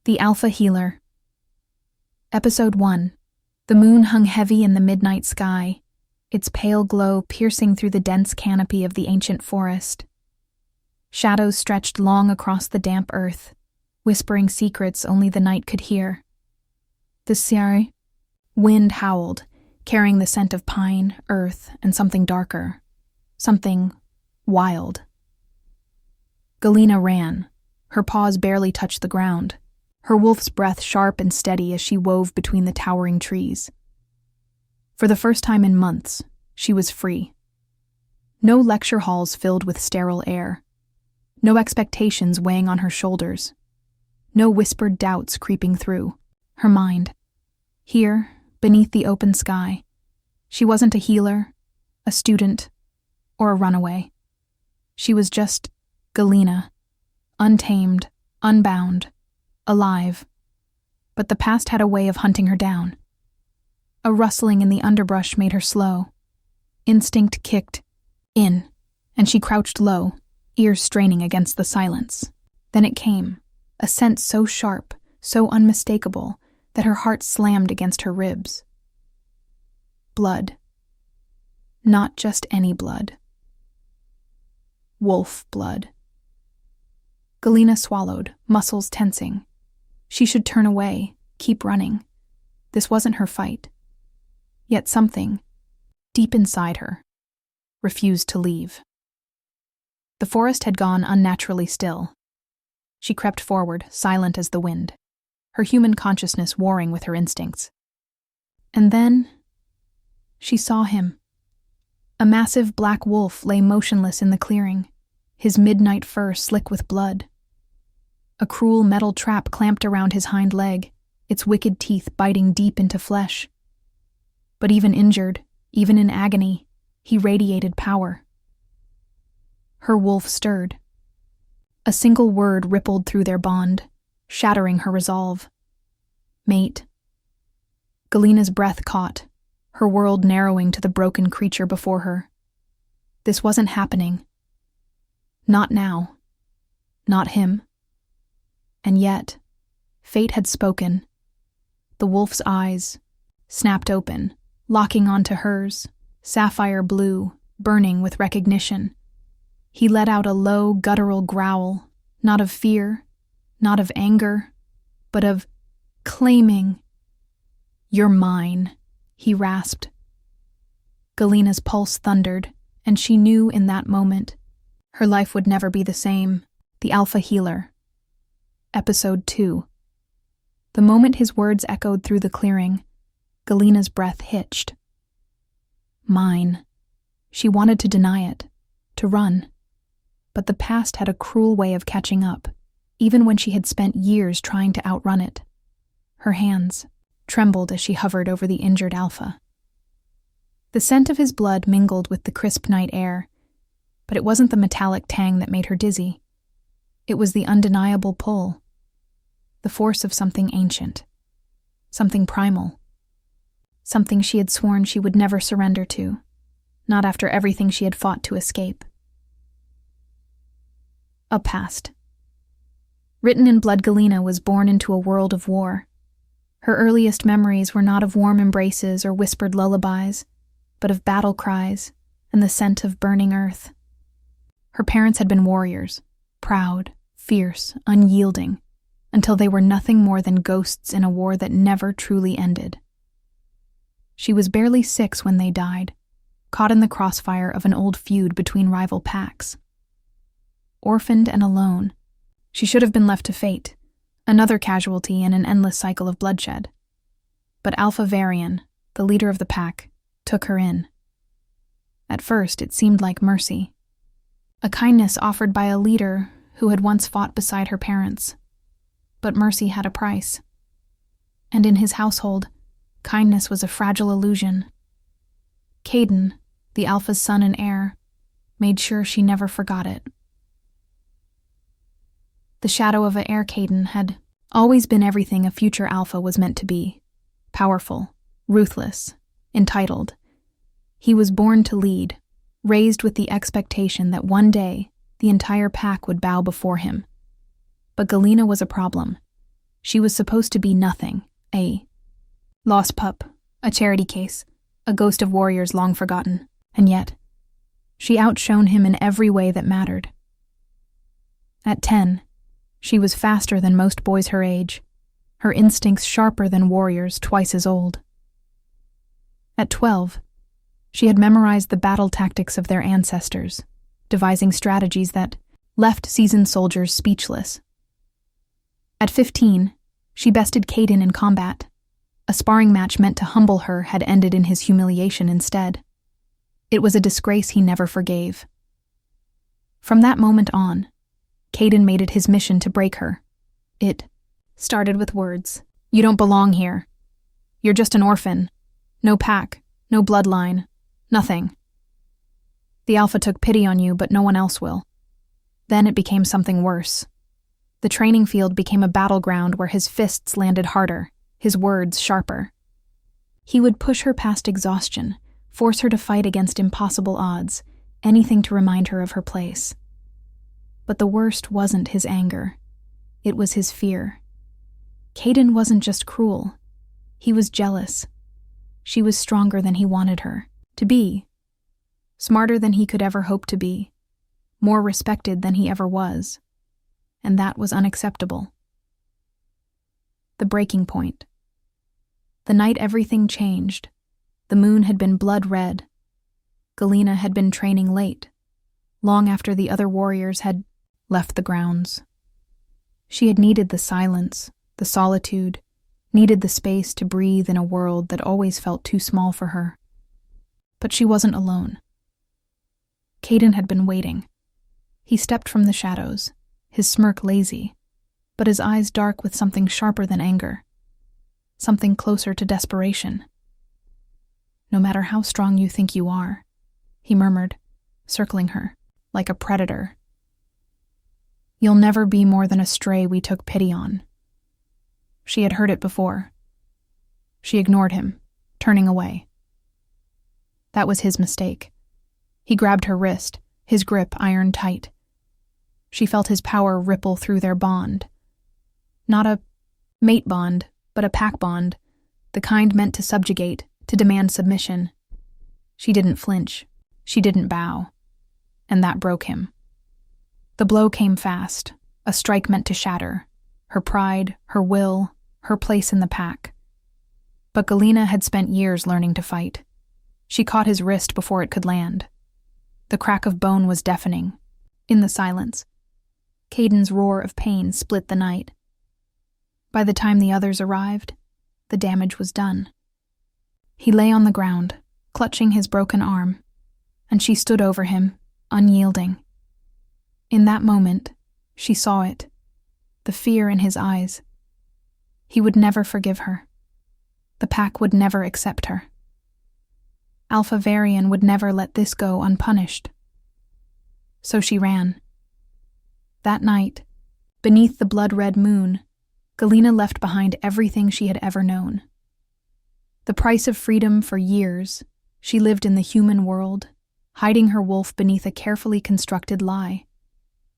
The Alpha Healer. Episode 1. The moon hung heavy in the midnight sky, its pale glow piercing through the dense canopy of the ancient forest. Shadows stretched long across the damp earth, whispering secrets only the night could hear. The Sierra wind howled, carrying the scent of pine, earth, and something darker. Something wild. Galina ran. Her paws barely touched the ground, her wolf's breath sharp and steady as she wove between the towering trees. For the first time in months, she was free. No lecture halls filled with sterile air. No expectations weighing on her shoulders. No whispered doubts creeping through her mind. Here, beneath the open sky, she wasn't a healer, a student, or a runaway. She was just Galina, untamed, unbound, alive. But the past had a way of hunting her down. A rustling in the underbrush made her slow. Instinct kicked in, and she crouched low, ears straining against the silence. Then it came, a scent so sharp, so unmistakable, that her heart slammed against her ribs. Blood. Not just any blood. Wolf blood. Galina swallowed, muscles tensing. She should turn away, keep running. This wasn't her fight. Yet something, deep inside her, refused to leave. The forest had gone unnaturally still. She crept forward, silent as the wind, her human consciousness warring with her instincts. And then, she saw him. A massive black wolf lay motionless in the clearing, his midnight fur slick with blood. A cruel metal trap clamped around his hind leg, its wicked teeth biting deep into flesh. But even injured, even in agony, he radiated power. Her wolf stirred. A single word rippled through their bond, shattering her resolve. Mate. Galina's breath caught, her world narrowing to the broken creature before her. This wasn't happening. Not now. Not him. And yet, fate had spoken. The wolf's eyes snapped open, locking onto hers, sapphire blue, burning with recognition. He let out a low, guttural growl, not of fear, not of anger, but of claiming. "You're mine," he rasped. Galina's pulse thundered, and she knew in that moment her life would never be the same. The Alpha Healer. Episode 2. The moment his words echoed through the clearing, Galina's breath hitched. Mine. She wanted to deny it, to run. But the past had a cruel way of catching up, even when she had spent years trying to outrun it. Her hands trembled as she hovered over the injured Alpha. The scent of his blood mingled with the crisp night air, but it wasn't the metallic tang that made her dizzy. It was the undeniable pull. The force of something ancient, something primal, something she had sworn she would never surrender to, not after everything she had fought to escape. A past. Written in blood, Galina was born into a world of war. Her earliest memories were not of warm embraces or whispered lullabies, but of battle cries and the scent of burning earth. Her parents had been warriors, proud, fierce, unyielding, until they were nothing more than ghosts in a war that never truly ended. She was barely 6 when they died, caught in the crossfire of an old feud between rival packs. Orphaned and alone, she should have been left to fate, another casualty in an endless cycle of bloodshed. But Alpha Varian, the leader of the pack, took her in. At first, it seemed like mercy, a kindness offered by a leader who had once fought beside her parents. But mercy had a price. And in his household, kindness was a fragile illusion. Caden, the Alpha's son and heir, made sure she never forgot it. The shadow of a heir Caden had always been everything a future Alpha was meant to be. Powerful, ruthless, entitled. He was born to lead, raised with the expectation that one day the entire pack would bow before him. But Galina was a problem. She was supposed to be nothing, a lost pup, a charity case, a ghost of warriors long forgotten, and yet she outshone him in every way that mattered. At 10, she was faster than most boys her age, her instincts sharper than warriors twice as old. At 12, she had memorized the battle tactics of their ancestors, devising strategies that left seasoned soldiers speechless. At 15, she bested Caden in combat. A sparring match meant to humble her had ended in his humiliation instead. It was a disgrace he never forgave. From that moment on, Caden made it his mission to break her. It started with words. "You don't belong here. You're just an orphan. No pack, no bloodline, nothing. The Alpha took pity on you, but no one else will." Then it became something worse. The training field became a battleground where his fists landed harder, his words sharper. He would push her past exhaustion, force her to fight against impossible odds, anything to remind her of her place. But the worst wasn't his anger. It was his fear. Caden wasn't just cruel. He was jealous. She was stronger than he wanted her to be, smarter than he could ever hope to be, more respected than he ever was. And that was unacceptable. The breaking point. The night everything changed. The moon had been blood red. Galina had been training late, long after the other warriors had left the grounds. She had needed the silence, the solitude, needed the space to breathe in a world that always felt too small for her. But she wasn't alone. Caden had been waiting. He stepped from the shadows, his smirk lazy, but his eyes dark with something sharper than anger, something closer to desperation. "No matter how strong you think you are," he murmured, circling her, like a predator. "You'll never be more than a stray we took pity on." She had heard it before. She ignored him, turning away. That was his mistake. He grabbed her wrist, his grip iron tight. She felt his power ripple through their bond. Not a mate bond, but a pack bond, the kind meant to subjugate, to demand submission. She didn't flinch. She didn't bow. And that broke him. The blow came fast, a strike meant to shatter her pride, her will, her place in the pack. But Galina had spent years learning to fight. She caught his wrist before it could land. The crack of bone was deafening. In the silence, Caden's roar of pain split the night. By the time the others arrived, the damage was done. He lay on the ground, clutching his broken arm, and she stood over him, unyielding. In that moment, she saw it, the fear in his eyes. He would never forgive her. The pack would never accept her. Alpha Varian would never let this go unpunished. So she ran. That night, beneath the blood-red moon, Galina left behind everything she had ever known. The price of freedom for years, she lived in the human world, hiding her wolf beneath a carefully constructed lie.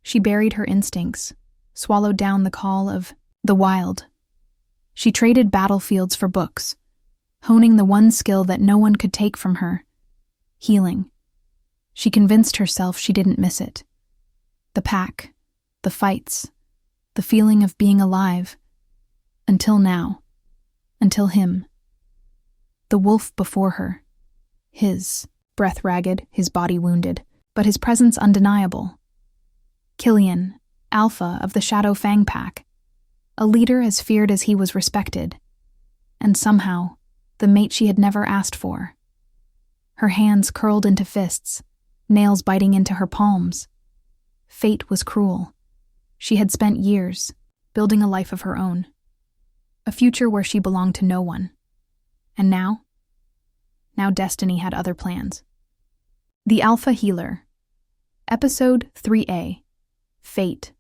She buried her instincts, swallowed down the call of the wild. She traded battlefields for books, honing the one skill that no one could take from her: healing. She convinced herself she didn't miss it. The pack, the fights, the feeling of being alive. Until now. Until him. The wolf before her. His, breath ragged, his body wounded, but his presence undeniable. Killian, Alpha of the Shadow Fang Pack. A leader as feared as he was respected. And somehow, the mate she had never asked for. Her hands curled into fists, nails biting into her palms. Fate was cruel. She had spent years building a life of her own. A future where she belonged to no one. And now? Now destiny had other plans. The Alpha Healer. Episode 3A. Fate.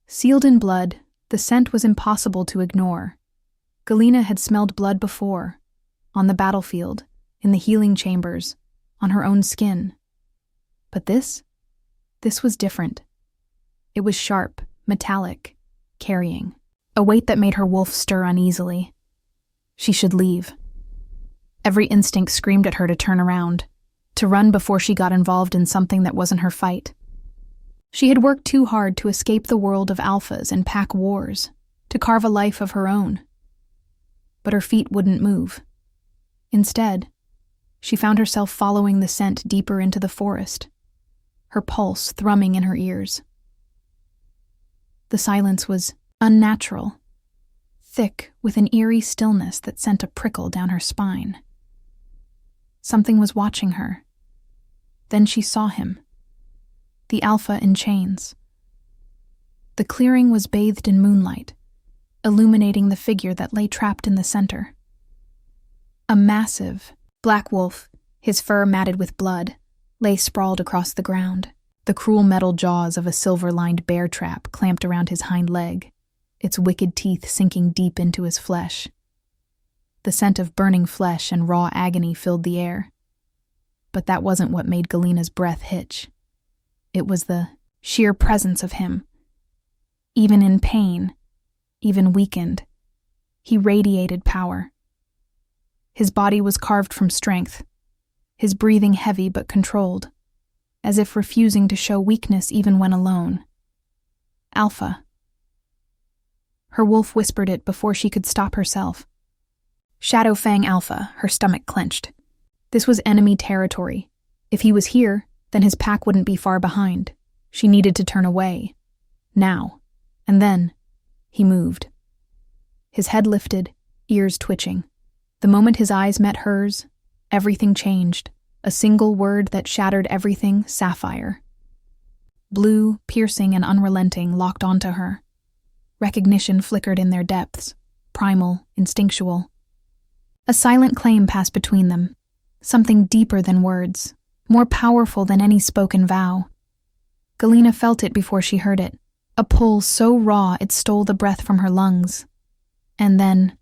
Sealed in blood, the scent was impossible to ignore. Galina had smelled blood before, on the battlefield, in the healing chambers, on her own skin. But this was different. It was sharp, metallic, carrying. a weight that made her wolf stir uneasily. She should leave. Every instinct screamed at her to turn around, to run before she got involved in something that wasn't her fight. She had worked too hard to escape the world of alphas and pack wars, to carve a life of her own. But her feet wouldn't move. Instead, she found herself following the scent deeper into the forest, her pulse thrumming in her ears. The silence was unnatural, thick with an eerie stillness that sent a prickle down her spine. Something was watching her. Then she saw him, the alpha in chains. The clearing was bathed in moonlight, illuminating the figure that lay trapped in the center. A massive black wolf, his fur matted with blood, lay sprawled across the ground, the cruel metal jaws of a silver-lined bear trap clamped around his hind leg, its wicked teeth sinking deep into his flesh. The scent of burning flesh and raw agony filled the air. But that wasn't what made Galina's breath hitch. It was the sheer presence of him. Even in pain, even weakened, he radiated power. His body was carved from strength, his breathing heavy but controlled, as if refusing to show weakness even when alone. Alpha. Her wolf whispered it before she could stop herself. Shadow Fang Alpha, her stomach clenched. This was enemy territory. If he was here, then his pack wouldn't be far behind. She needed to turn away. Now. And then, he moved. His head lifted, ears twitching. The moment his eyes met hers, everything changed. A single word that shattered everything, sapphire. Blue, piercing, and unrelenting locked onto her. Recognition flickered in their depths, primal, instinctual. A silent claim passed between them, something deeper than words, more powerful than any spoken vow. Galina felt it before she heard it, a pull so raw it stole the breath from her lungs. And then,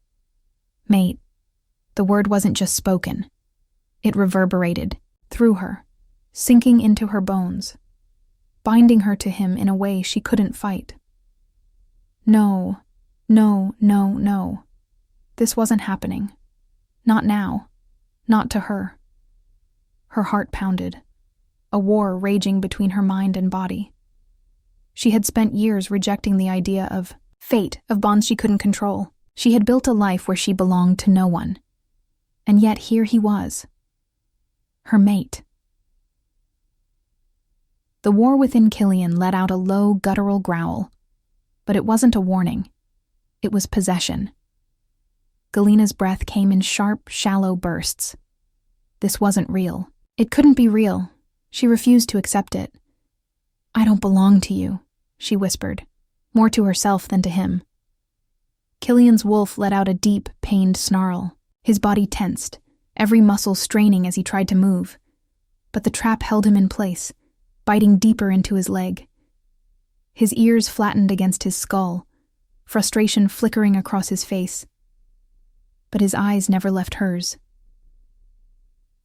mate. The word wasn't just spoken. It reverberated through her, sinking into her bones, binding her to him in a way she couldn't fight. No, no, no, no. This wasn't happening. Not now. Not to her. Her heart pounded, a war raging between her mind and body. She had spent years rejecting the idea of fate, of bonds she couldn't control. She had built a life where she belonged to no one. And yet here he was. Her mate. The war within Killian let out a low, guttural growl, but it wasn't a warning. It was possession. Galina's breath came in sharp, shallow bursts. This wasn't real. It couldn't be real. She refused to accept it. I don't belong to you, she whispered, more to herself than to him. Killian's wolf let out a deep, pained snarl. His body tensed, every muscle straining as he tried to move. But the trap held him in place, biting deeper into his leg. His ears flattened against his skull, frustration flickering across his face. But his eyes never left hers.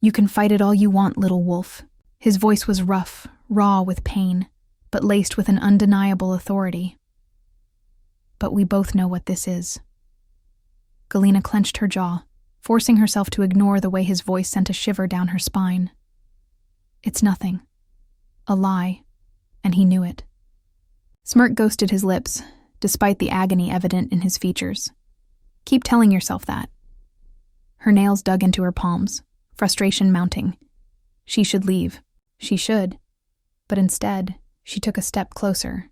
You can fight it all you want, little wolf. His voice was rough, raw with pain, but laced with an undeniable authority. But we both know what this is. Galina clenched her jaw, forcing herself to ignore the way his voice sent a shiver down her spine. It's nothing. A lie, and he knew it. Smirk ghosted his lips, despite the agony evident in his features. Keep telling yourself that. Her nails dug into her palms, frustration mounting. She should leave. She should. But instead, she took a step closer.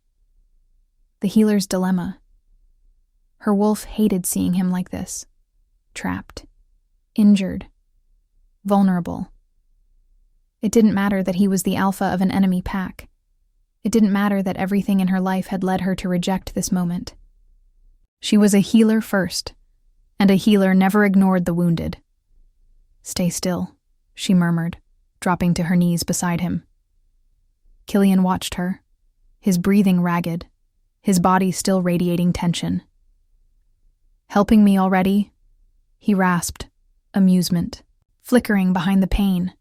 The healer's dilemma. Her wolf hated seeing him like this. Trapped. Injured. Vulnerable. It didn't matter that he was the alpha of an enemy pack. It didn't matter that everything in her life had led her to reject this moment. She was a healer first, and a healer never ignored the wounded. Stay still, she murmured, dropping to her knees beside him. Killian watched her, his breathing ragged, his body still radiating tension. Helping me already? He rasped, amusement, flickering behind the pain.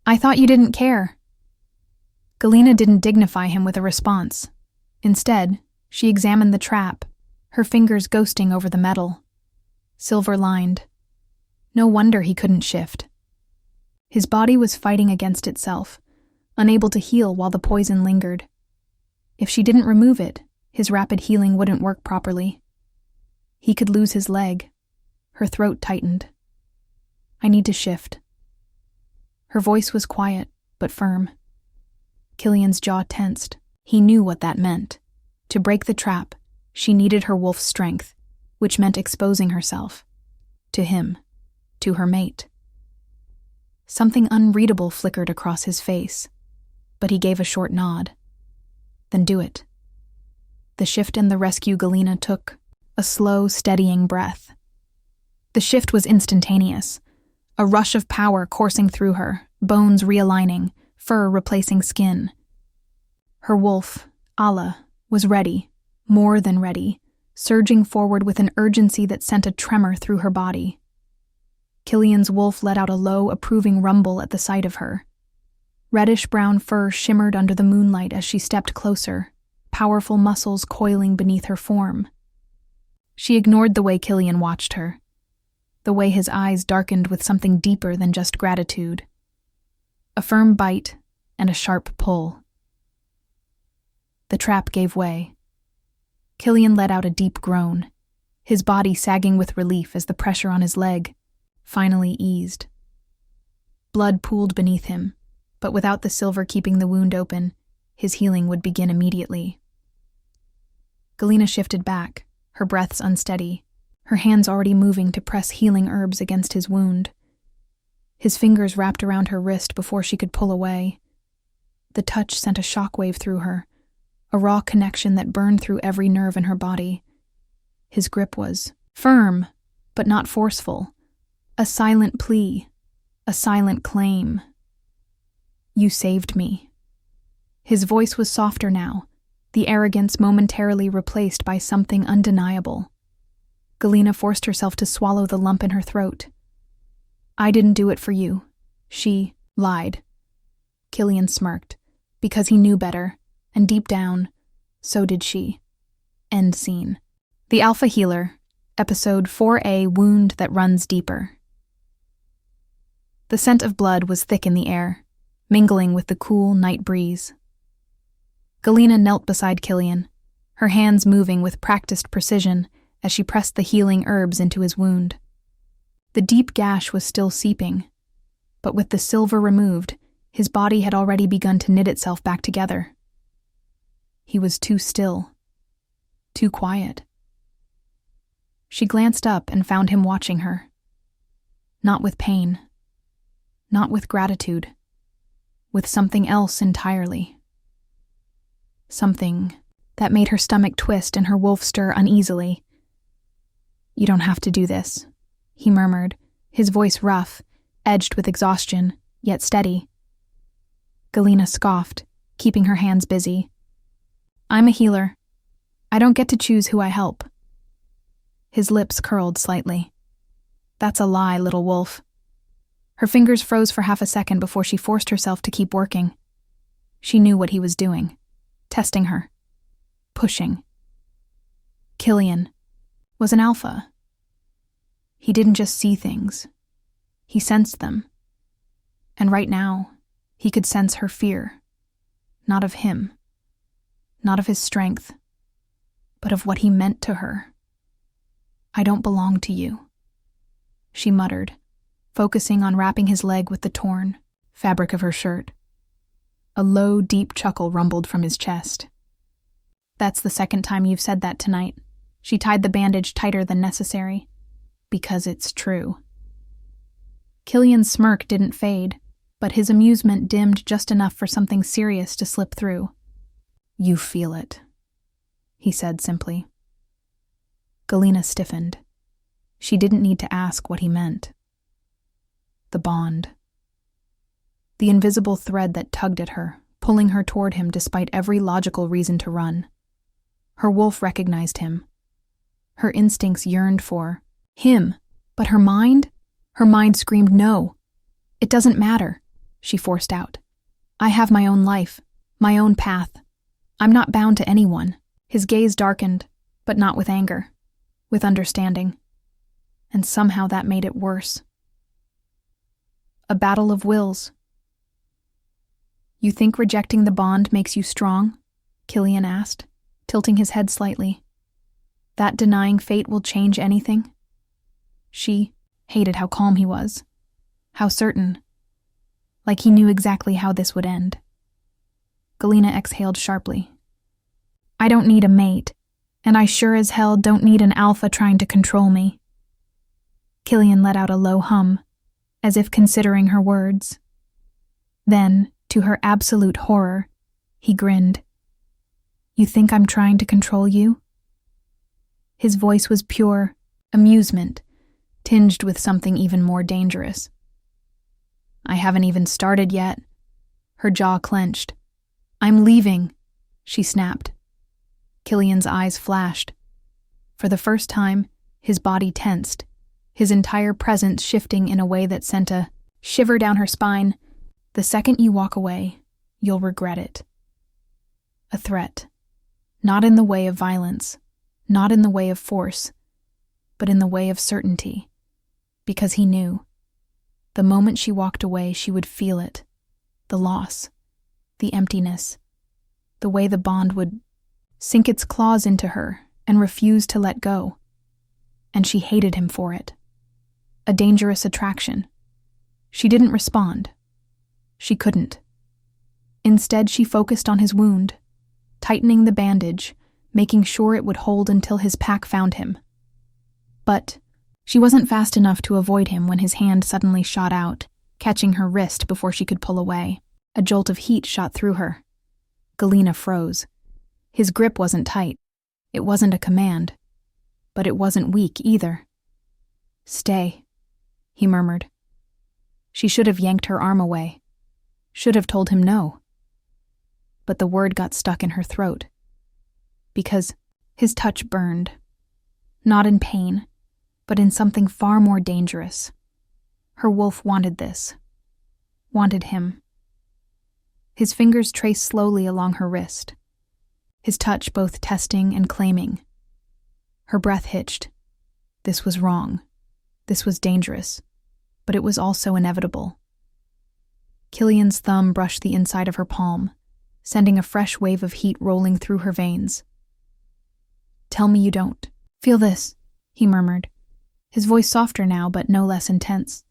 I thought you didn't care. Galina didn't dignify him with a response. Instead, she examined the trap, her fingers ghosting over the metal. Silver-lined. No wonder he couldn't shift. His body was fighting against itself, unable to heal while the poison lingered. If she didn't remove it, his rapid healing wouldn't work properly. He could lose his leg. Her throat tightened. "I need to shift." Her voice was quiet, but firm. Killian's jaw tensed. He knew what that meant. To break the trap, she needed her wolf's strength, which meant exposing herself. To him. To her mate. Something unreadable flickered across his face, but he gave a short nod. "Then do it." The shift and the rescue Galina took, a slow, steadying breath. The shift was instantaneous, a rush of power coursing through her, bones realigning, fur replacing skin. Her wolf, Allah, was ready, more than ready, surging forward with an urgency that sent a tremor through her body. Killian's wolf let out a low, approving rumble at the sight of her. Reddish-brown fur shimmered under the moonlight as she stepped closer, powerful muscles coiling beneath her form. She ignored the way Killian watched her, the way his eyes darkened with something deeper than just gratitude. A firm bite and a sharp pull. The trap gave way. Killian let out a deep groan, his body sagging with relief as the pressure on his leg finally eased. Blood pooled beneath him, but without the silver keeping the wound open, his healing would begin immediately. Galina shifted back, her breaths unsteady, her hands already moving to press healing herbs against his wound. His fingers wrapped around her wrist before she could pull away. The touch sent a shockwave through her, a raw connection that burned through every nerve in her body. His grip was firm, but not forceful. A silent plea, a silent claim. "You saved me." His voice was softer now, the arrogance momentarily replaced by something undeniable. Galina forced herself to swallow the lump in her throat. "I didn't do it for you." She lied. Killian smirked, because he knew better, and deep down, so did she. End scene. The Alpha Healer, Episode 4A, Wound That Runs Deeper. The scent of blood was thick in the air, mingling with the cool night breeze. Galina knelt beside Killian, her hands moving with practiced precision as she pressed the healing herbs into his wound. The deep gash was still seeping, but with the silver removed, his body had already begun to knit itself back together. He was too still, too quiet. She glanced up and found him watching her. Not with pain, not with gratitude, with something else entirely. Something that made her stomach twist and her wolf stir uneasily. "You don't have to do this," he murmured, his voice rough, edged with exhaustion, yet steady. Galina scoffed, keeping her hands busy. "I'm a healer. I don't get to choose who I help." His lips curled slightly. "That's a lie, little wolf." Her fingers froze for half a second before she forced herself to keep working. She knew what he was doing. Testing her. Pushing. Killian was an alpha. He didn't just see things. He sensed them. And right now, he could sense her fear. Not of him. Not of his strength. But of what he meant to her. "I don't belong to you," she muttered, focusing on wrapping his leg with the torn fabric of her shirt. A low, deep chuckle rumbled from his chest. "That's the second time you've said that tonight." She tied the bandage tighter than necessary. "Because it's true." Killian's smirk didn't fade, but his amusement dimmed just enough for something serious to slip through. "You feel it," he said simply. Galina stiffened. She didn't need to ask what he meant. The bond. The invisible thread that tugged at her, pulling her toward him despite every logical reason to run. Her wolf recognized him. Her instincts yearned for him, but her mind screamed no. "It doesn't matter," she forced out. "I have my own life, my own path. I'm not bound to anyone." His gaze darkened, But not with anger, with understanding. And somehow that made it worse. A battle of wills. "You think rejecting the bond makes you strong?" Killian asked, tilting his head slightly. "That denying fate will change anything?" She hated how calm he was, how certain, like he knew exactly how this would end. Galina exhaled sharply. "I don't need a mate, and I sure as hell don't need an alpha trying to control me." Killian let out a low hum, as if considering her words. Then, to her absolute horror, he grinned. "You think I'm trying to control you?" His voice was pure amusement, tinged with something even more dangerous. "I haven't even started yet." Her jaw clenched. "I'm leaving," she snapped. Killian's eyes flashed. For the first time, his body tensed, his entire presence shifting in a way that sent a shiver down her spine. "The second you walk away, you'll regret it." A threat. Not in the way of violence, not in the way of force, but in the way of certainty. Because he knew. The moment she walked away, she would feel it. The loss. The emptiness. The way the bond would sink its claws into her and refuse to let go. And she hated him for it. A dangerous attraction. She didn't respond. She couldn't. Instead, she focused on his wound, tightening the bandage, making sure it would hold until his pack found him. But she wasn't fast enough to avoid him when his hand suddenly shot out, catching her wrist before she could pull away. A jolt of heat shot through her. Galina froze. His grip wasn't tight. It wasn't a command. But it wasn't weak either. "Stay," he murmured. She should have yanked her arm away. Should have told him no. But the word got stuck in her throat. Because his touch burned. Not in pain, but in something far more dangerous. Her wolf wanted this. Wanted him. His fingers traced slowly along her wrist. His touch both testing and claiming. Her breath hitched. This was wrong. This was dangerous. But it was also inevitable. Killian's thumb brushed the inside of her palm, sending a fresh wave of heat rolling through her veins. "Tell me you don't. Feel this," he murmured, his voice softer now but no less intense.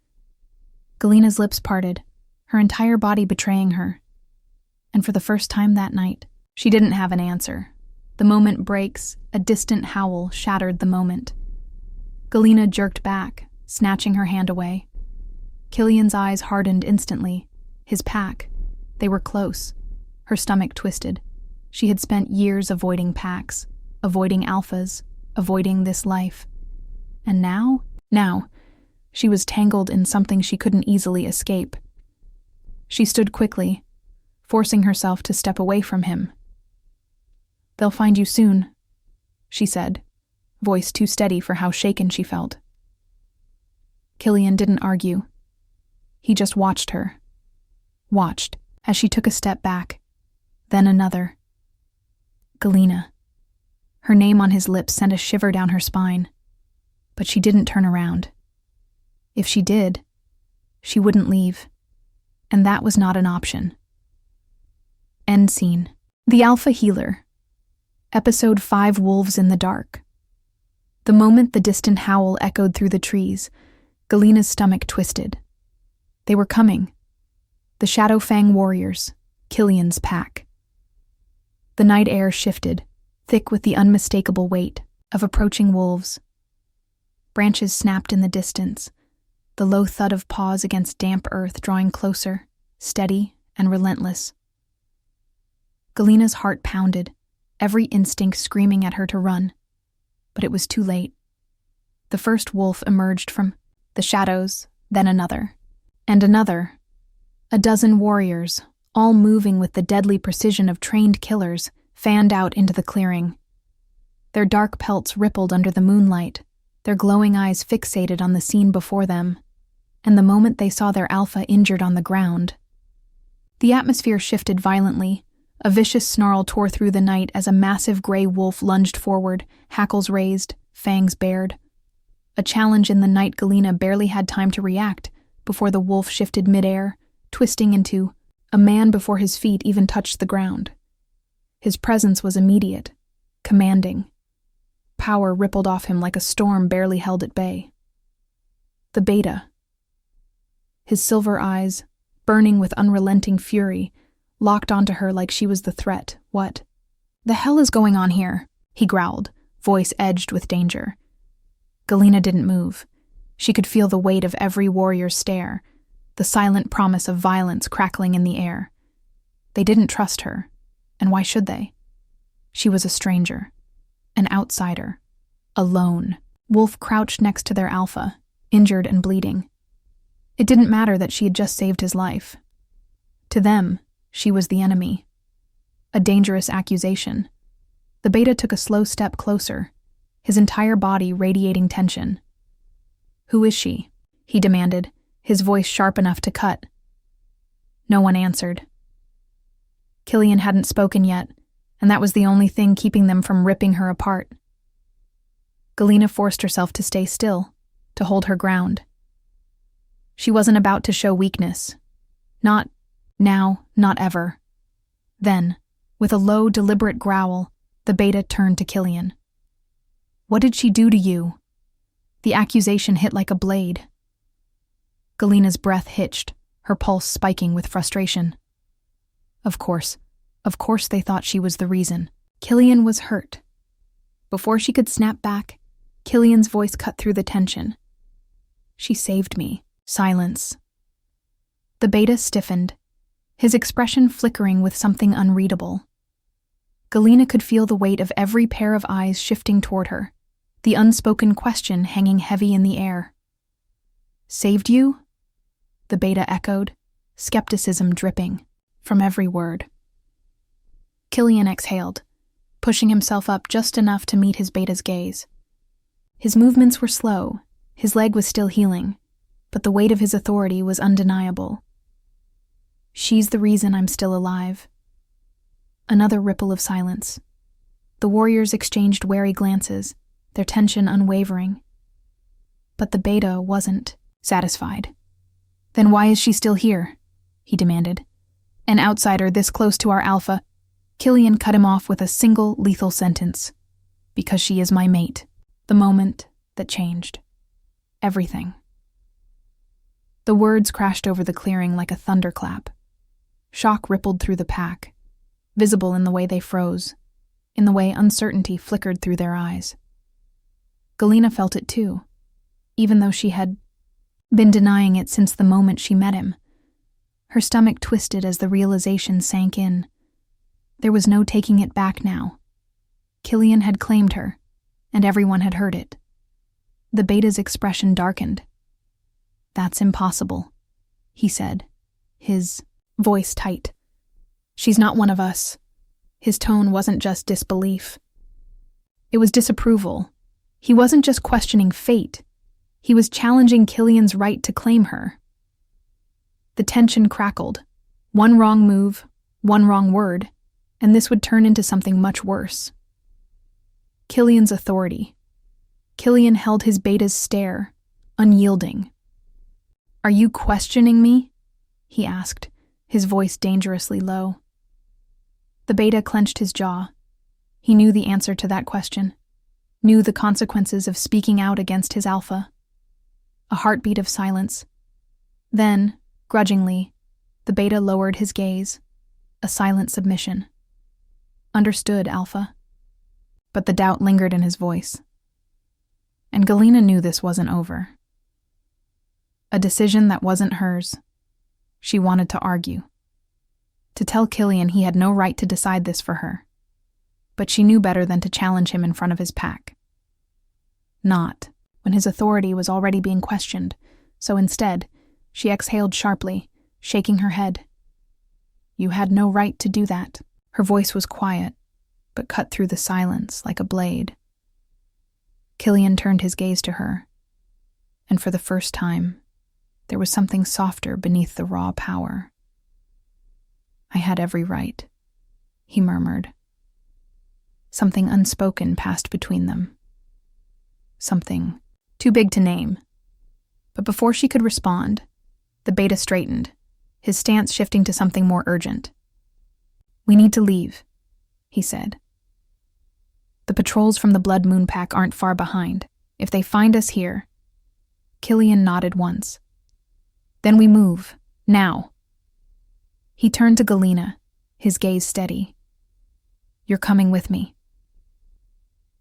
Galina's lips parted, her entire body betraying her. And for the first time that night, she didn't have an answer. The moment breaks, a distant howl shattered the moment. Galina jerked back, snatching her hand away. Killian's eyes hardened instantly. His pack. They were close. Her stomach twisted. She had spent years avoiding packs, avoiding alphas, avoiding this life. And now, she was tangled in something she couldn't easily escape. She stood quickly, forcing herself to step away from him. "They'll find you soon," she said, voice too steady for how shaken she felt. Killian didn't argue. He just watched her. Watched as she took a step back, then another. Galina. Her name on his lips sent a shiver down her spine. But she didn't turn around. If she did, she wouldn't leave. And that was not an option. End scene. The Alpha Healer. Episode 5, Wolves in the Dark. The moment the distant howl echoed through the trees, Galina's stomach twisted. They were coming. The Shadow Fang warriors, Killian's pack. The night air shifted, thick with the unmistakable weight of approaching wolves. Branches snapped in the distance, the low thud of paws against damp earth drawing closer, steady and relentless. Galina's heart pounded, every instinct screaming at her to run. But it was too late. The first wolf emerged from the shadows, then another, and another. A dozen warriors, all moving with the deadly precision of trained killers, fanned out into the clearing. Their dark pelts rippled under the moonlight, their glowing eyes fixated on the scene before them, and the moment they saw their alpha injured on the ground. The atmosphere shifted violently, A vicious snarl tore through the night as a massive gray wolf lunged forward, hackles raised, fangs bared. A challenge in the night. Galina barely had time to react before the wolf shifted midair, twisting into a man before his feet even touched the ground. His presence was immediate, commanding. Power rippled off him like a storm barely held at bay. The beta. His silver eyes, burning with unrelenting fury, locked onto her like she was the threat. "What the hell is going on here?" he growled, voice edged with danger. Galina didn't move. She could feel the weight of every warrior's stare, the silent promise of violence crackling in the air. They didn't trust her, and why should they? She was a stranger, an outsider, alone. Wolf crouched next to their alpha, injured and bleeding. It didn't matter that she had just saved his life. To them, she was the enemy. A dangerous accusation. The beta took a slow step closer, his entire body radiating tension. "Who is she?" he demanded, his voice sharp enough to cut. No one answered. Killian hadn't spoken yet, and that was the only thing keeping them from ripping her apart. Galina forced herself to stay still, to hold her ground. She wasn't about to show weakness. Not now, not ever. Then, with a low, deliberate growl, the beta turned to Killian. "What did she do to you?" The accusation hit like a blade. Galina's breath hitched, her pulse spiking with frustration. Of course they thought she was the reason. Killian was hurt. Before she could snap back, Killian's voice cut through the tension. "She saved me." Silence. The beta stiffened, his expression flickering with something unreadable. Galina could feel the weight of every pair of eyes shifting toward her, the unspoken question hanging heavy in the air. "Saved you?" The beta echoed, skepticism dripping from every word. Killian exhaled, pushing himself up just enough to meet his beta's gaze. His movements were slow, his leg was still healing, but the weight of his authority was undeniable. "She's the reason I'm still alive." Another ripple of silence. The warriors exchanged wary glances, their tension unwavering. But the beta wasn't satisfied. "Then why is she still here?" he demanded. "An outsider this close to our alpha." Killian cut him off with a single lethal sentence. "Because she is my mate." The moment that changed everything. The words crashed over the clearing like a thunderclap. Shock rippled through the pack, visible in the way they froze, in the way uncertainty flickered through their eyes. Galina felt it too, even though she had been denying it since the moment she met him. Her stomach twisted as the realization sank in. There was no taking it back now. Killian had claimed her, and everyone had heard it. The beta's expression darkened. "That's impossible," he said, his voice tight. "She's not one of us." His tone wasn't just disbelief. It was disapproval. He wasn't just questioning fate. He was challenging Killian's right to claim her. The tension crackled. One wrong move, one wrong word, and this would turn into something much worse. Killian's authority. Killian held his beta's stare, unyielding. "Are you questioning me?" he asked, his voice dangerously low. The beta clenched his jaw. He knew the answer to that question, knew the consequences of speaking out against his alpha. A heartbeat of silence. Then, grudgingly, the beta lowered his gaze, a silent submission. "Understood, Alpha." But the doubt lingered in his voice. And Galina knew this wasn't over. A decision that wasn't hers. She wanted to argue. To tell Killian he had no right to decide this for her. But she knew better than to challenge him in front of his pack. Not when his authority was already being questioned, so instead, she exhaled sharply, shaking her head. "You had no right to do that." Her voice was quiet, but cut through the silence like a blade. Killian turned his gaze to her, and for the first time, there was something softer beneath the raw power. "I had every right," he murmured. Something unspoken passed between them. Something too big to name. But before she could respond, the beta straightened, his stance shifting to something more urgent. "We need to leave," he said. "The patrols from the Blood Moon Pack aren't far behind. If they find us here..." Killian nodded once. "Then we move. Now." He turned to Galina, his gaze steady. "You're coming with me."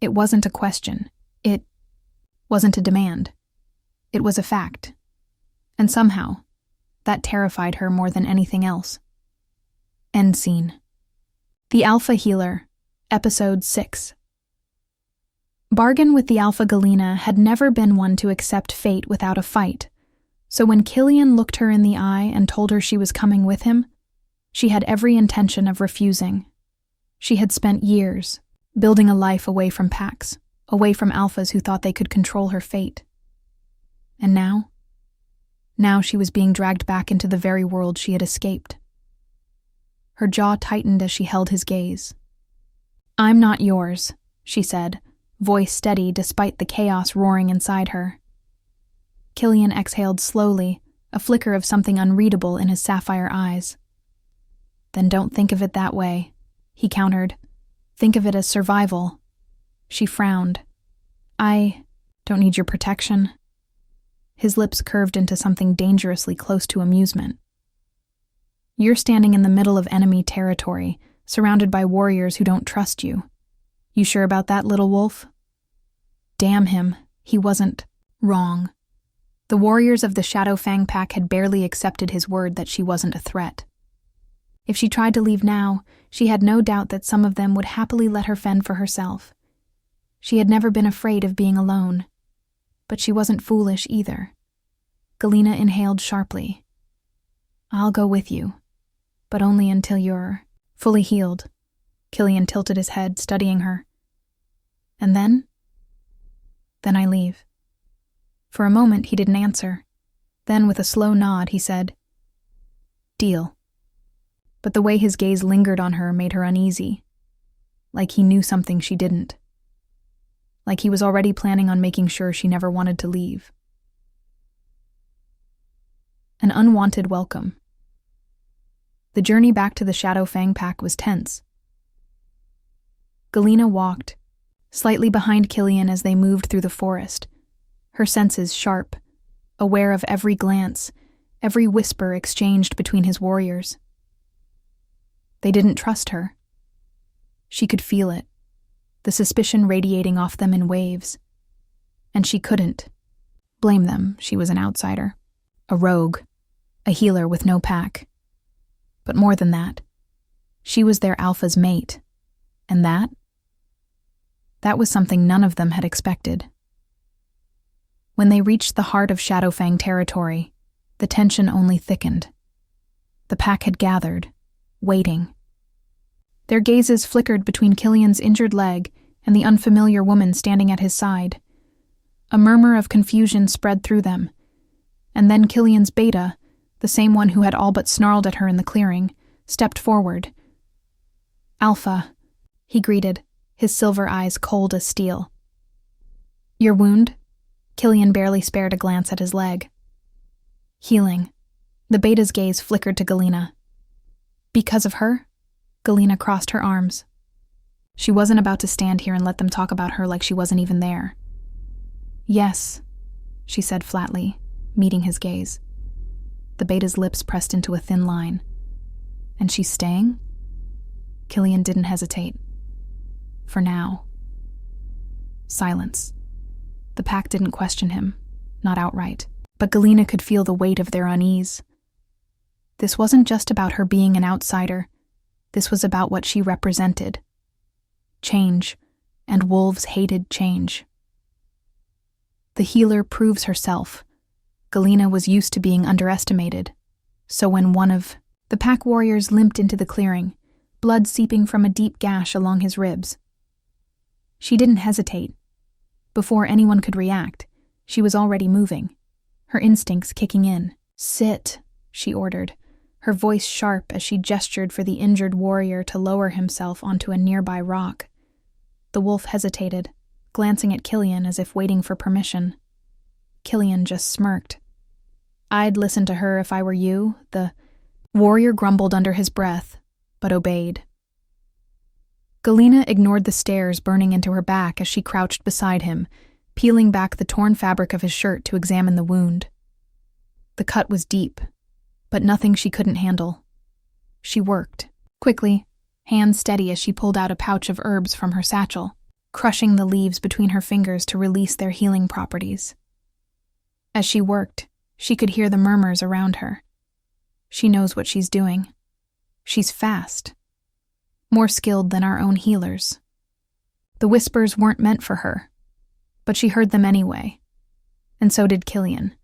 It wasn't a question. It wasn't a demand. It was a fact. And somehow, that terrified her more than anything else. End scene. The Alpha Healer, Episode 6. Bargain with the Alpha Galina had never been one to accept fate without a fight, so when Killian looked her in the eye and told her she was coming with him, she had every intention of refusing. She had spent years building a life away from packs, away from alphas who thought they could control her fate. And now she was being dragged back into the very world she had escaped. Her jaw tightened as she held his gaze. "I'm not yours," she said, voice steady despite the chaos roaring inside her. Killian exhaled slowly, a flicker of something unreadable in his sapphire eyes. "Then don't think of it that way," he countered. "Think of it as survival." She frowned. "I don't need your protection." His lips curved into something dangerously close to amusement. "You're standing in the middle of enemy territory, surrounded by warriors who don't trust you. You sure about that, little wolf?" Damn him, he wasn't wrong. The warriors of the Shadow Fang Pack had barely accepted his word that she wasn't a threat. If she tried to leave now, she had no doubt that some of them would happily let her fend for herself. She had never been afraid of being alone. But she wasn't foolish either. Galina inhaled sharply. "I'll go with you, but only until you're fully healed." Killian tilted his head, studying her. "And then?" "Then I leave." For a moment he didn't answer. Then with a slow nod he said, "Deal." But the way his gaze lingered on her made her uneasy. Like he knew something she didn't. Like he was already planning on making sure she never wanted to leave. An unwanted welcome. The journey back to the Shadow Fang Pack was tense. Galina walked, slightly behind Killian as they moved through the forest, her senses sharp, aware of every glance, every whisper exchanged between his warriors. They didn't trust her. She could feel it, the suspicion radiating off them in waves. And she couldn't blame them. She was an outsider, a rogue, a healer with no pack. But more than that, she was their alpha's mate, and that was something none of them had expected. When they reached the heart of Shadow Fang territory, the tension only thickened. The pack had gathered, waiting. Their gazes flickered between Killian's injured leg and the unfamiliar woman standing at his side. A murmur of confusion spread through them, and then Killian's beta, the same one who had all but snarled at her in the clearing, stepped forward. "Alpha," he greeted, his silver eyes cold as steel. "Your wound?" Killian barely spared a glance at his leg. "Healing." The beta's gaze flickered to Galina. "Because of her?" Galina crossed her arms. She wasn't about to stand here and let them talk about her like she wasn't even there. "Yes," she said flatly, meeting his gaze. The beta's lips pressed into a thin line. "And she's staying?" Killian didn't hesitate. For now. Silence. The pack didn't question him, not outright, but Galina could feel the weight of their unease. This wasn't just about her being an outsider. This was about what she represented. Change, and wolves hated change. The healer proves herself. Galina was used to being underestimated, so when one of the pack warriors limped into the clearing, blood seeping from a deep gash along his ribs, she didn't hesitate. Before anyone could react, she was already moving, her instincts kicking in. "Sit," she ordered, her voice sharp as she gestured for the injured warrior to lower himself onto a nearby rock. The wolf hesitated, glancing at Killian as if waiting for permission. Killian just smirked. "I'd listen to her if I were you," the warrior grumbled under his breath, but obeyed. Galina ignored the stares burning into her back as she crouched beside him, peeling back the torn fabric of his shirt to examine the wound. The cut was deep, but nothing she couldn't handle. She worked, quickly, hands steady as she pulled out a pouch of herbs from her satchel, crushing the leaves between her fingers to release their healing properties. As she worked, she could hear the murmurs around her. She knows what she's doing. She's fast. More skilled than our own healers. The whispers weren't meant for her, but she heard them anyway, and so did Killian.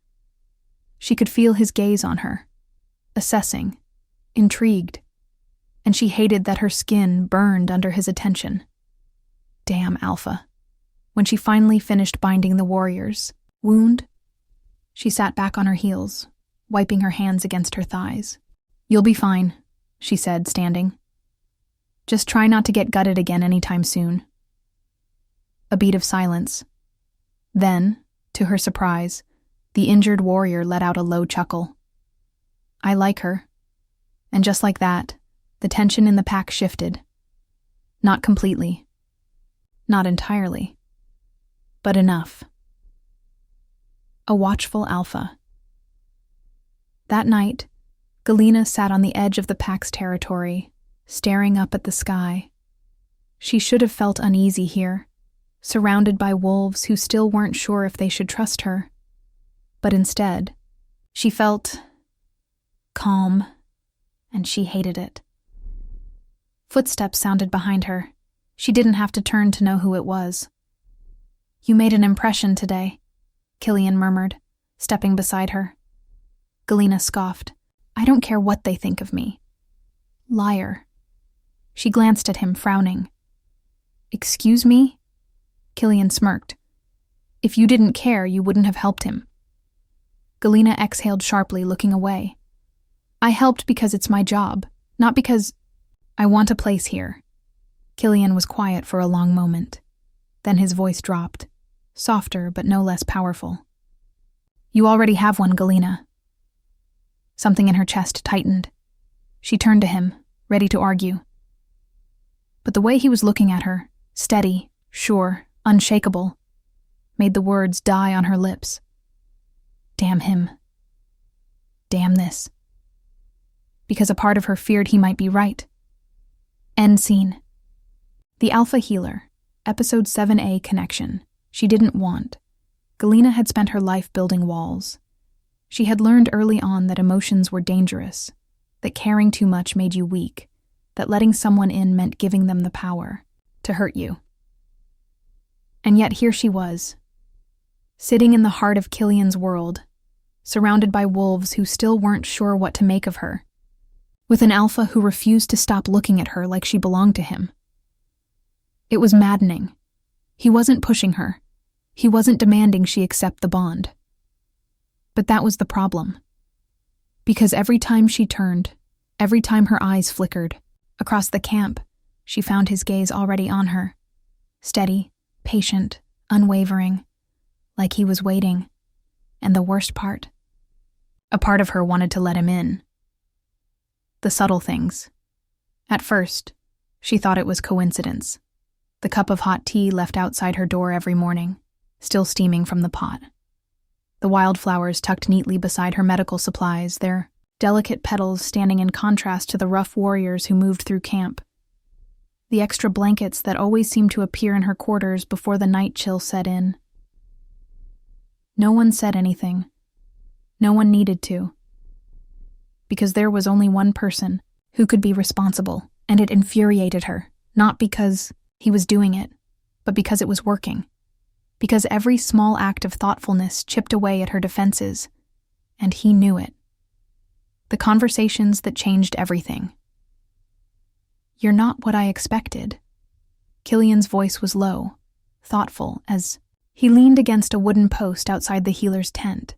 She could feel his gaze on her, assessing, intrigued, and she hated that her skin burned under his attention. Damn Alpha. When she finally finished binding the warrior's wound, she sat back on her heels, wiping her hands against her thighs. "You'll be fine," she said, standing. "Just try not to get gutted again anytime soon." A beat of silence. Then, to her surprise, the injured warrior let out a low chuckle. "I like her." And just like that, the tension in the pack shifted. Not completely. Not entirely. But enough. A watchful Alpha. That night, Galina sat on the edge of the pack's territory, staring up at the sky. She should have felt uneasy here, surrounded by wolves who still weren't sure if they should trust her. But instead, she felt calm, and she hated it. Footsteps sounded behind her. She didn't have to turn to know who it was. "You made an impression today," Killian murmured, stepping beside her. Galina scoffed. "I don't care what they think of me." Liar. She glanced at him, frowning. "Excuse me?" Killian smirked. "If you didn't care, you wouldn't have helped him." Galina exhaled sharply, looking away. "I helped because it's my job, not because I want a place here." Killian was quiet for a long moment. Then his voice dropped, softer but no less powerful. "You already have one, Galina." Something in her chest tightened. She turned to him, ready to argue. But the way he was looking at her, steady, sure, unshakable, made the words die on her lips. Damn him. Damn this. Because a part of her feared he might be right. End scene. The Alpha Healer, Episode 7A Connection. She didn't want. Galina had spent her life building walls. She had learned early on that emotions were dangerous, that caring too much made you weak, that letting someone in meant giving them the power to hurt you. And yet here she was, sitting in the heart of Killian's world, surrounded by wolves who still weren't sure what to make of her, with an Alpha who refused to stop looking at her like she belonged to him. It was maddening. He wasn't pushing her. He wasn't demanding she accept the bond. But that was the problem. Because every time she turned, every time her eyes flickered, across the camp, she found his gaze already on her. Steady, patient, unwavering, like he was waiting. And the worst part? A part of her wanted to let him in. The subtle things. At first, she thought it was coincidence. The cup of hot tea left outside her door every morning, still steaming from the pot. The wildflowers tucked neatly beside her medical supplies, their delicate petals standing in contrast to the rough warriors who moved through camp. The extra blankets that always seemed to appear in her quarters before the night chill set in. No one said anything. No one needed to. Because there was only one person who could be responsible, and it infuriated her, not because he was doing it, but because it was working. Because every small act of thoughtfulness chipped away at her defenses, and he knew it. The conversations that changed everything. "You're not what I expected." Killian's voice was low, thoughtful, as he leaned against a wooden post outside the healer's tent.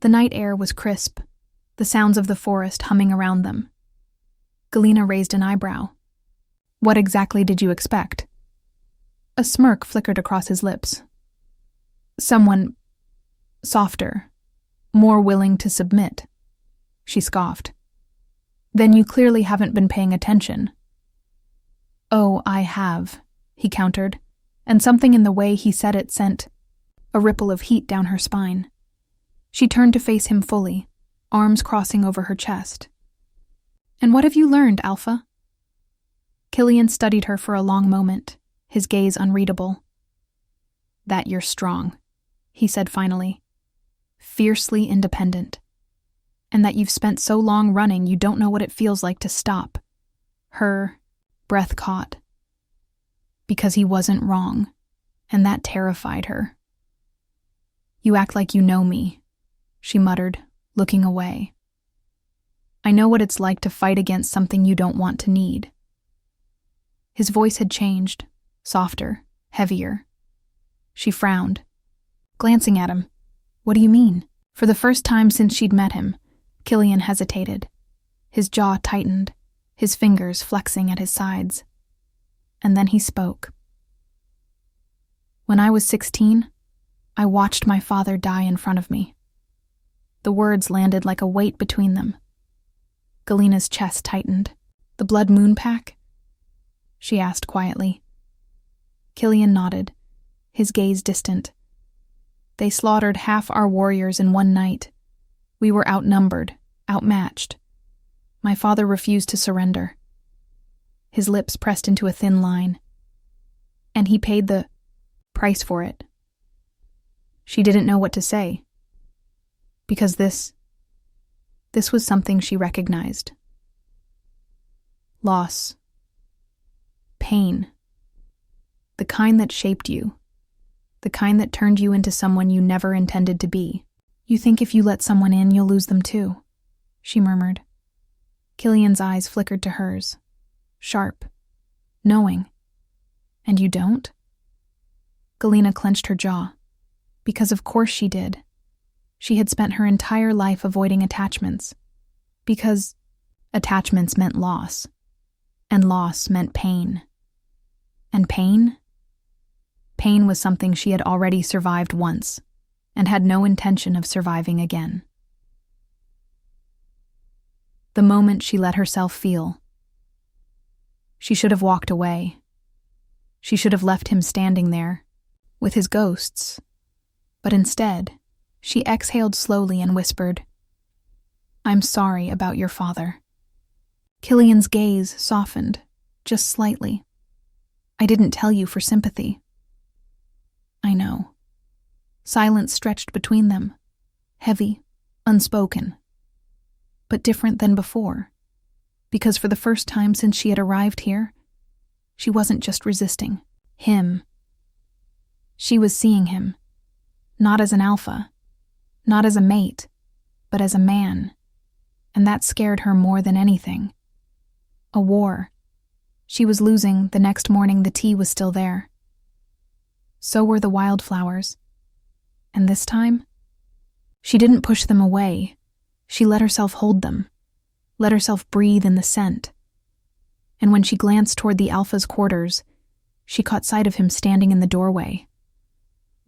The night air was crisp, the sounds of the forest humming around them. Galina raised an eyebrow. What exactly did you expect? A smirk flickered across his lips. Someone softer, more willing to submit. She scoffed. Then you clearly haven't been paying attention. Oh, I have, he countered, and something in the way he said it sent a ripple of heat down her spine. She turned to face him fully, arms crossing over her chest. And what have you learned, Alpha? Killian studied her for a long moment, his gaze unreadable. That you're strong, he said finally. Fiercely independent. And that you've spent so long running you don't know what it feels like to stop. Her breath caught. Because he wasn't wrong, and that terrified her. You act like you know me, she muttered, looking away. I know what it's like to fight against something you don't want to need. His voice had changed, softer, heavier. She frowned, glancing at him. What do you mean? For the first time since she'd met him, Killian hesitated. His jaw tightened, his fingers flexing at his sides. And then he spoke. When I was 16, I watched my father die in front of me. The words landed like a weight between them. Galina's chest tightened. The Blood Moon Pack? She asked quietly. Killian nodded, his gaze distant. They slaughtered half our warriors in one night. We were outnumbered, outmatched. My father refused to surrender. His lips pressed into a thin line. And he paid the price for it. She didn't know what to say. Because this was something she recognized. Loss. Pain. The kind that shaped you. The kind that turned you into someone you never intended to be. You think if you let someone in, you'll lose them too, she murmured. Killian's eyes flickered to hers. Sharp. Knowing. And you don't? Galina clenched her jaw. Because of course she did. She had spent her entire life avoiding attachments. Because attachments meant loss. And loss meant pain. And pain? Pain was something she had already survived once, and had no intention of surviving again. The moment she let herself feel. She should have walked away. She should have left him standing there, with his ghosts. But instead, she exhaled slowly and whispered, I'm sorry about your father. Killian's gaze softened, just slightly. I didn't tell you for sympathy. I know. Silence stretched between them, heavy, unspoken. But different than before, because for the first time since she had arrived here, she wasn't just resisting him. She was seeing him, not as an alpha, not as a mate, but as a man, and that scared her more than anything. A war. She was losing the next morning the tea was still there. So were the wildflowers. And this time, she didn't push them away. She let herself hold them, let herself breathe in the scent. And when she glanced toward the alpha's quarters, she caught sight of him standing in the doorway,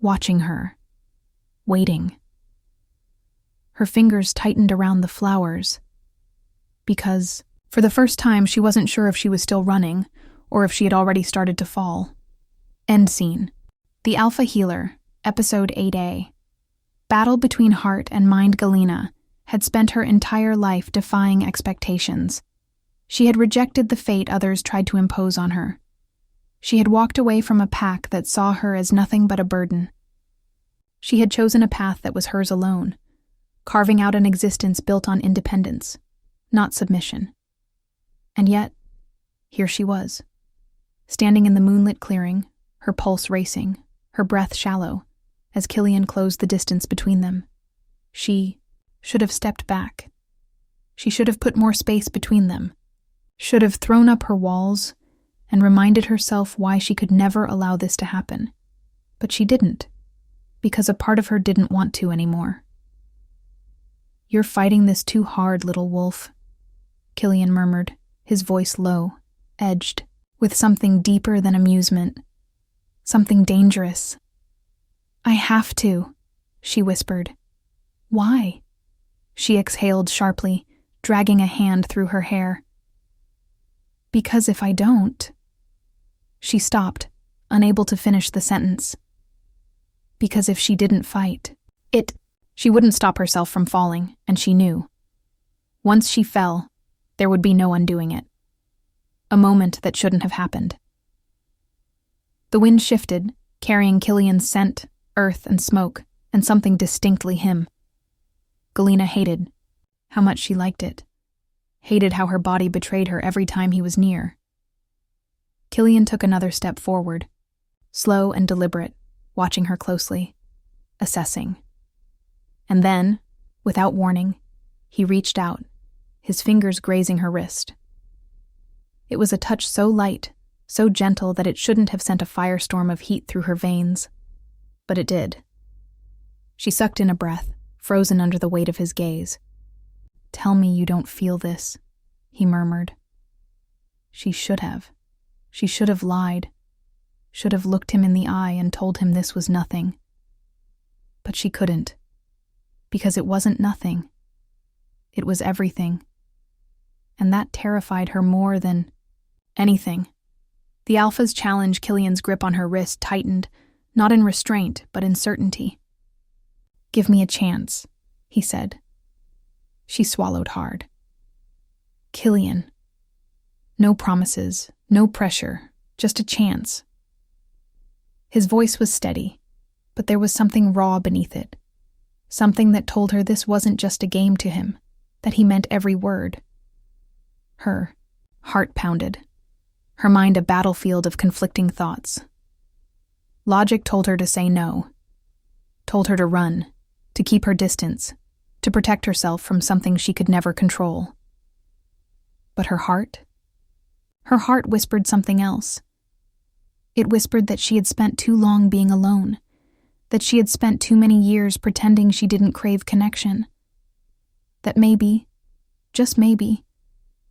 watching her, waiting. Her fingers tightened around the flowers, because, for the first time, she wasn't sure if she was still running, or if she had already started to fall. End scene. The Alpha Healer, Episode 8A. Battle between heart and mind. Galina had spent her entire life defying expectations. She had rejected the fate others tried to impose on her. She had walked away from a pack that saw her as nothing but a burden. She had chosen a path that was hers alone, carving out an existence built on independence, not submission. And yet, here she was, standing in the moonlit clearing, her pulse racing, her breath shallow, as Killian closed the distance between them. She should have stepped back. She should have put more space between them, should have thrown up her walls and reminded herself why she could never allow this to happen. But she didn't, because a part of her didn't want to anymore. "You're fighting this too hard, little wolf," Killian murmured, his voice low, edged, with something deeper than amusement. Something dangerous. "I have to," she whispered. "Why?" She exhaled sharply, dragging a hand through her hair. "Because if I don't..." She stopped, unable to finish the sentence. Because if she didn't fight, she wouldn't stop herself from falling, and she knew. Once she fell, there would be no undoing it. A moment that shouldn't have happened. The wind shifted, carrying Killian's scent, earth, and smoke, and something distinctly him. Galina hated how much she liked it. Hated how her body betrayed her every time he was near. Killian took another step forward, slow and deliberate, watching her closely, assessing. And then, without warning, he reached out, his fingers grazing her wrist. It was a touch so light, so gentle that it shouldn't have sent a firestorm of heat through her veins. But it did. She sucked in a breath, frozen under the weight of his gaze. "Tell me you don't feel this," he murmured. She should have. She should have lied. Should have looked him in the eye and told him this was nothing. But she couldn't. Because it wasn't nothing. It was everything. And that terrified her more than anything. The Alpha's challenge, Killian's grip on her wrist tightened, not in restraint, but in certainty. "Give me a chance," he said. She swallowed hard. "Killian. No promises, no pressure, just a chance." His voice was steady, but there was something raw beneath it. Something that told her this wasn't just a game to him, that he meant every word. Her heart pounded, her mind a battlefield of conflicting thoughts. Logic told her to say no, told her to run, to keep her distance, to protect herself from something she could never control. But her heart whispered something else. It whispered that she had spent too long being alone, that she had spent too many years pretending she didn't crave connection, that maybe, just maybe,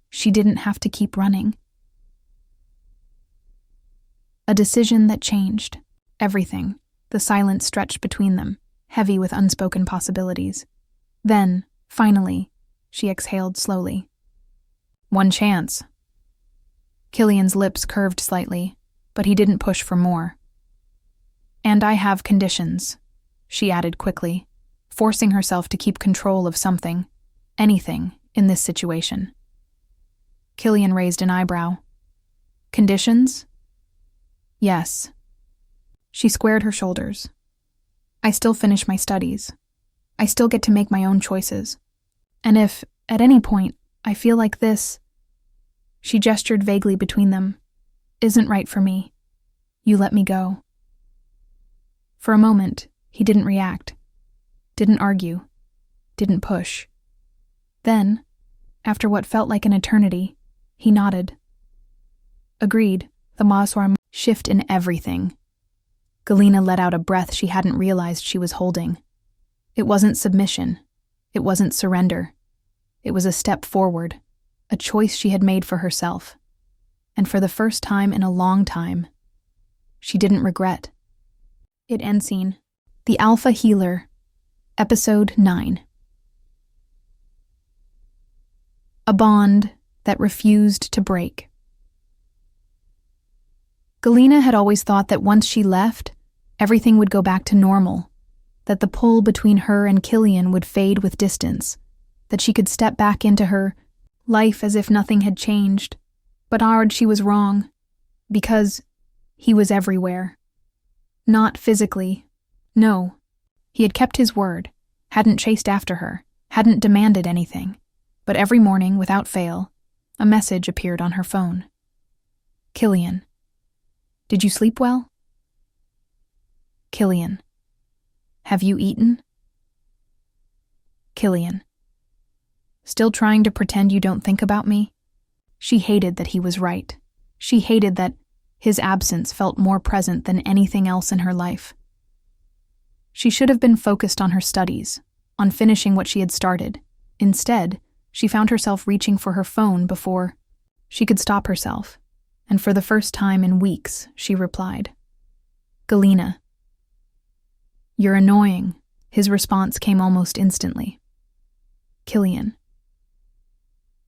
she didn't have to keep running. A decision that changed everything. The silence stretched between them, heavy with unspoken possibilities. Then, finally, she exhaled slowly. "One chance." Killian's lips curved slightly, but he didn't push for more. "And I have conditions," she added quickly, forcing herself to keep control of something, anything, in this situation. Killian raised an eyebrow. "Conditions?" "Yes." She squared her shoulders. "I still finish my studies. I still get to make my own choices. And if, at any point, I feel like this," she gestured vaguely between them, "isn't right for me, you let me go." For a moment, he didn't react, didn't argue, didn't push. Then, after what felt like an eternity, he nodded. Agreed, the Maswar shift in everything. Galina let out a breath she hadn't realized she was holding. It wasn't submission. It wasn't surrender. It was a step forward, a choice she had made for herself. And for the first time in a long time, she didn't regret. It end scene. The Alpha Healer, Episode 9. A bond that refused to break. Galina had always thought that once she left, everything would go back to normal, that the pull between her and Killian would fade with distance, that she could step back into her life as if nothing had changed. But she was wrong, because he was everywhere. Not physically. No. He had kept his word, hadn't chased after her, hadn't demanded anything. But every morning, without fail, a message appeared on her phone. "Killian. Did you sleep well?" "Killian. Have you eaten?" "Killian. Still trying to pretend you don't think about me?" She hated that he was right. She hated that his absence felt more present than anything else in her life. She should have been focused on her studies, on finishing what she had started, Instead, she found herself reaching for her phone before she could stop herself, and for the first time in weeks, she replied, "Galina." "You're annoying." His response came almost instantly. "Killian."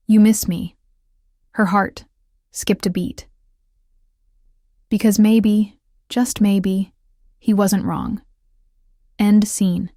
"You miss me." Her heart skipped a beat. Because maybe, just maybe, he wasn't wrong. End scene.